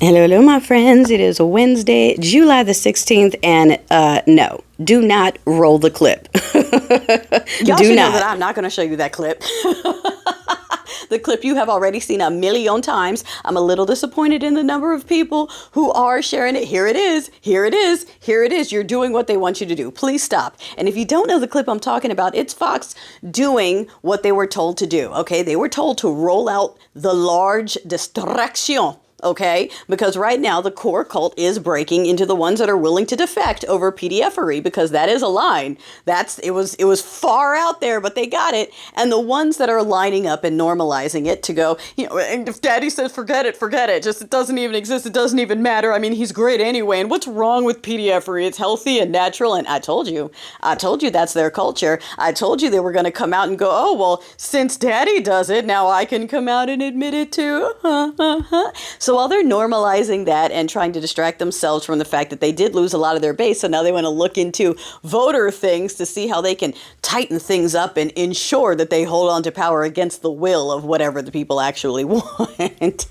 Hello, hello, my friends. It is Wednesday, July the 16th, and no, do not roll the clip. Y'all should know that I'm not going to show you that clip. The clip you have already seen a million times. I'm a little disappointed in the number of people who are sharing it. Here it is. Here it is. Here it is. You're doing what they want you to do. Please stop. And if you don't know the clip I'm talking about, it's Fox doing what they were told to do. Okay, they were told to roll out the large distraction. Okay, because right now the core cult is breaking into the ones that are willing to defect over PDFery, because that is a line. It was far out there, but they got it. And the ones that are lining up and normalizing it to go, and if Daddy says forget it, just it doesn't even exist, it doesn't even matter. I mean, he's great anyway. And what's wrong with PDFery? It's healthy and natural. And I told you that's their culture. I told you they were going to come out and go, oh well, since Daddy does it, now I can come out and admit it too. So while they're normalizing that and trying to distract themselves from the fact that they did lose a lot of their base, so now they want to look into voter things to see how they can tighten things up and ensure that they hold on to power against the will of whatever the people actually want.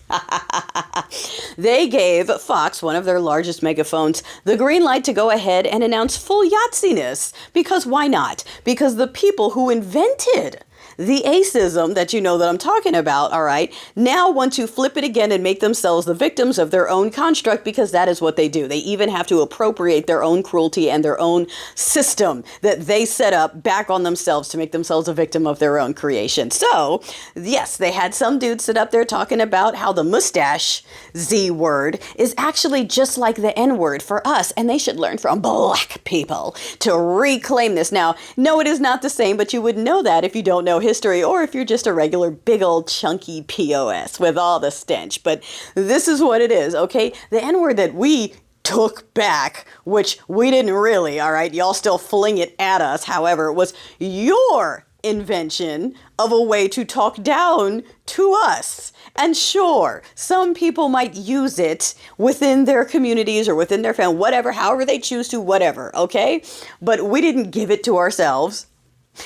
They gave Fox, one of their largest megaphones, the green light to go ahead and announce full Yatziness. Because why not? Because the people who invented the acism that you know that I'm talking about, all right, now want to flip it again and make themselves the victims of their own construct, because that is what they do. They even have to appropriate their own cruelty and their own system that they set up back on themselves to make themselves a victim of their own creation. So, yes, they had some dude sit up there talking about how the mustache Z word is actually just like the N word for us, and they should learn from black people to reclaim this. Now, no, it is not the same, but you wouldn't know that if you don't know history, or if you're just a regular big old chunky POS with all the stench. But this is what it is, okay? The N-word that we took back, which we didn't really, all right? Y'all still fling it at us. However, it was your invention of a way to talk down to us. And sure, some people might use it within their communities or within their family, whatever, however they choose to, whatever, okay? But we didn't give it to ourselves.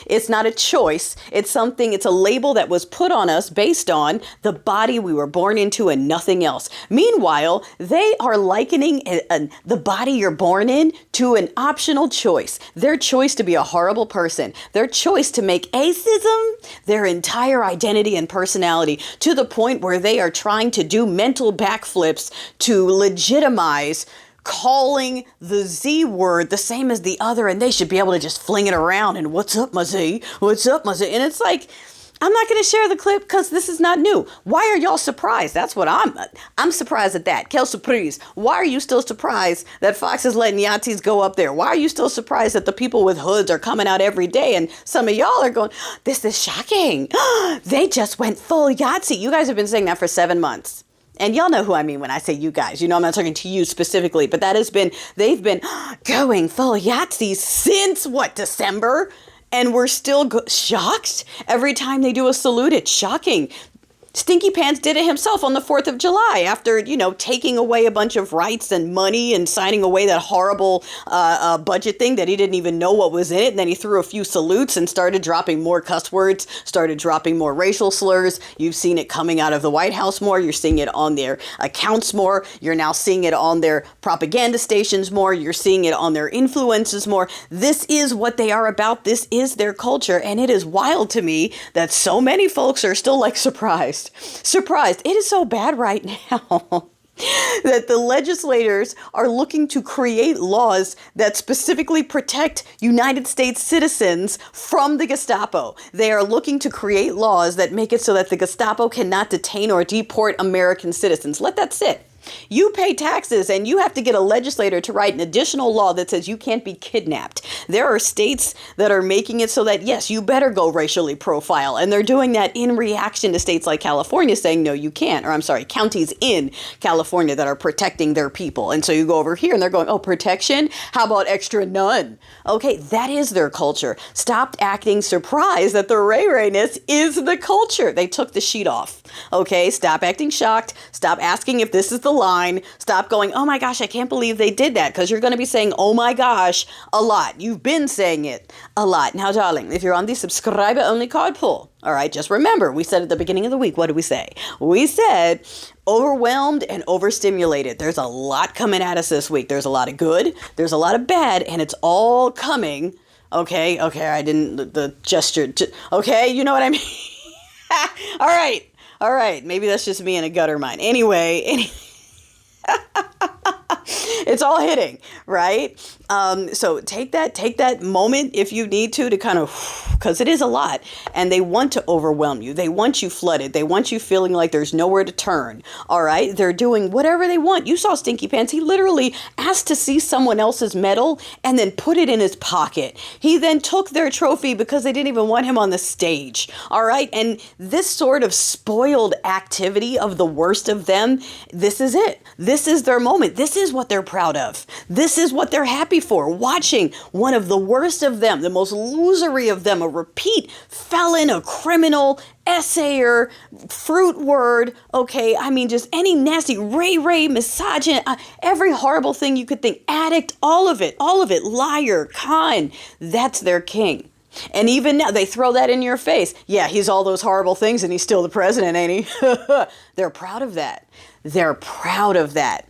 It's not a choice. It's a label that was put on us based on the body we were born into and nothing else. Meanwhile, they are likening the body you're born in to an optional choice. Their choice to be a horrible person. Their choice to make acism their entire identity and personality, to the point where they are trying to do mental backflips to legitimize calling the Z word the same as the other, and they should be able to just fling it around and what's up, my Z? What's up, my Z? And it's like, I'm not going to share the clip because this is not new. Why are y'all surprised? That's what I'm surprised at that. Quelle surprise. Why are you still surprised that Fox is letting Yatzees go up there? Why are you still surprised that the people with hoods are coming out every day and some of y'all are going, this is shocking. They just went full Yatzee. You guys have been saying that for 7 months. And y'all know who I mean when I say you guys. You know, I'm not talking to you specifically, but they've been going full Yahtzee since December? And we're still shocked every time they do a salute. It's shocking. Stinky Pants did it himself on the 4th of July after, taking away a bunch of rights and money and signing away that horrible budget thing that he didn't even know what was in it. And then he threw a few salutes and started dropping more cuss words, started dropping more racial slurs. You've seen it coming out of the White House more. You're seeing it on their accounts more. You're now seeing it on their propaganda stations more. You're seeing it on their influences more. This is what they are about. This is their culture. And it is wild to me that so many folks are still surprised. It is so bad right now that the legislators are looking to create laws that specifically protect United States citizens from the Gestapo. They are looking to create laws that make it so that the Gestapo cannot detain or deport American citizens. Let that sit. You pay taxes and you have to get a legislator to write an additional law that says you can't be kidnapped. There are states that are making it so that, yes, you better go racially profile. And they're doing that in reaction to states like California saying, no, you can't. Or I'm sorry, counties in California that are protecting their people. And so you go over here and they're going, oh, protection? How about extra none? Okay, that is their culture. Stop acting surprised that the Ray-Rayness is the culture. They took the sheet off. Okay, stop acting shocked. Stop asking if this is the line. Stop going, oh my gosh, I can't believe they did that, because you're going to be saying, oh my gosh, a lot. You've been saying it a lot. Now, darling, if you're on the subscriber only card pull, All right, just remember, we said at the beginning of the week, what did we say? We said overwhelmed and overstimulated. There's a lot coming at us this week. There's a lot of good, there's a lot of bad, and it's all coming. Okay, I didn't, the gesture, okay, you know what I mean? All right, maybe that's just me in a gutter mind. Anyway, it's all hitting, right? So take that moment if you need to kind of, because it is a lot, and they want to overwhelm you. They want you flooded. They want you feeling like there's nowhere to turn. All right. They're doing whatever they want. You saw Stinky Pants. He literally asked to see someone else's medal and then put it in his pocket. He then took their trophy because they didn't even want him on the stage. All right. And this sort of spoiled activity of the worst of them, this is it. This is their moment. This is what they're proud of. This is what they're happy for. Watching one of the worst of them, the most losery of them, a repeat felon, a criminal, essayer, fruit word, okay, I mean, just any nasty, ray, misogynist, every horrible thing you could think, addict, all of it, liar, con, that's their king. And even now, they throw that in your face. Yeah, he's all those horrible things and he's still the president, ain't he? They're proud of that. They're proud of that.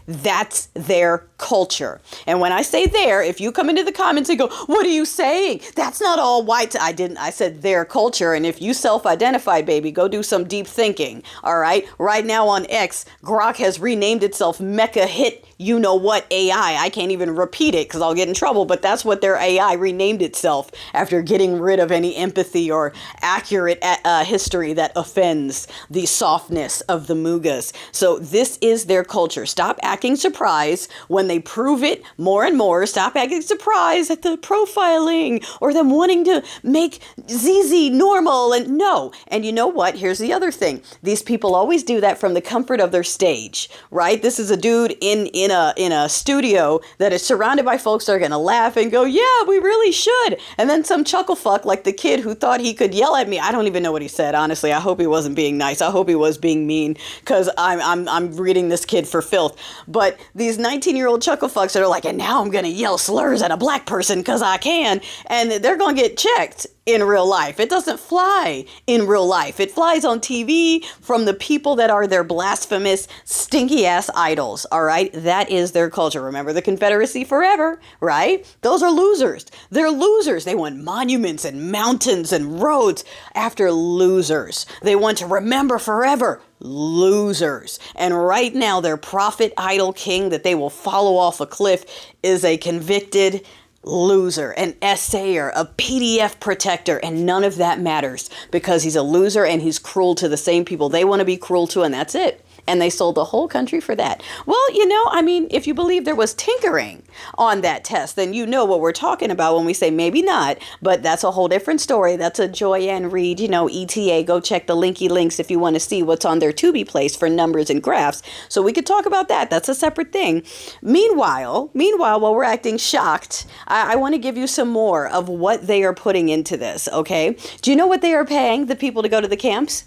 That's their culture. And when I say there, if you come into the comments and go, what are you saying? That's not all white. I said their culture. And if you self-identify, baby, go do some deep thinking. All right. Right now on X, Grok has renamed itself Mecha Hit. You know what, AI. I can't even repeat it because I'll get in trouble, but that's what their AI renamed itself after getting rid of any empathy or accurate history that offends the softness of the Mughas. So this is their culture. Stop acting surprised when they prove it more and more. Stop acting surprised at the profiling or them wanting to make ZZ normal. And no. And you know what? Here's the other thing. These people always do that from the comfort of their stage, right? This is a dude in a studio that is surrounded by folks that are going to laugh and go, yeah, we really should. And then some chuckle fuck like the kid who thought he could yell at me. I don't even know what he said. Honestly, I hope he wasn't being nice. I hope he was being mean because I'm reading this kid for filth. But these 19-year-old chuckle fucks that are like, and now I'm going to yell slurs at a black person because I can. And they're going to get checked in real life. It doesn't fly in real life. It flies on TV from the people that are their blasphemous, stinky ass idols. All right. That is their culture. Remember the Confederacy forever, right? Those are losers. They're losers. They want monuments and mountains and roads after losers. They want to remember forever. Losers. And right now, their prophet idol king that they will follow off a cliff is a convicted loser, an essayer, a PDF protector, and none of that matters because he's a loser and he's cruel to the same people they want to be cruel to, and that's it. And they sold the whole country for that. Well, you know, I mean, if you believe there was tinkering on that test, then you know what we're talking about when we say maybe not, but that's a whole different story. That's a Joy-Ann Reid, you know, ETA. Go check the linky links if you want to see what's on their to-be place for numbers and graphs. So we could talk about that. That's a separate thing. Meanwhile, while we're acting shocked, I want to give you some more of what they are putting into this, okay? Do you know what they are paying the people to go to the camps?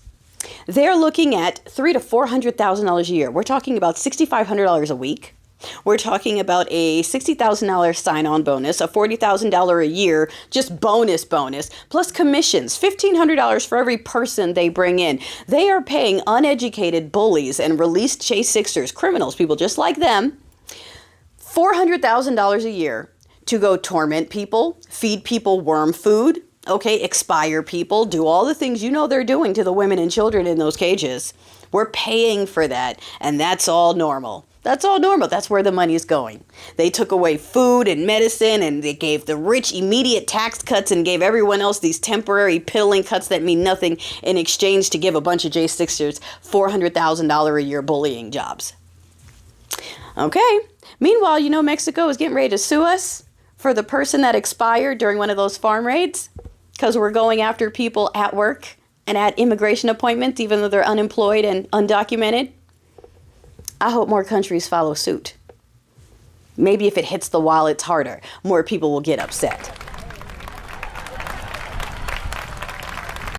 They're looking at $300,000 to $400,000 a year. We're talking about $6,500 a week. We're talking about a $60,000 sign-on bonus, a $40,000 a year, just bonus, plus commissions, $1,500 for every person they bring in. They are paying uneducated bullies and released chase sixers, criminals, people just like them, $400,000 a year to go torment people, feed people worm food, okay, expire people, do all the things you know they're doing to the women and children in those cages. We're paying for that, and that's all normal. That's all normal. That's where the money is going. They took away food and medicine, and they gave the rich immediate tax cuts and gave everyone else these temporary piddling cuts that mean nothing in exchange to give a bunch of J6ers $400,000 a year bullying jobs. Okay. Meanwhile, you know Mexico is getting ready to sue us for the person that expired during one of those farm raids because we're going after people at work and at immigration appointments, even though they're unemployed and undocumented. I hope more countries follow suit. Maybe if it hits the wallets harder, more people will get upset.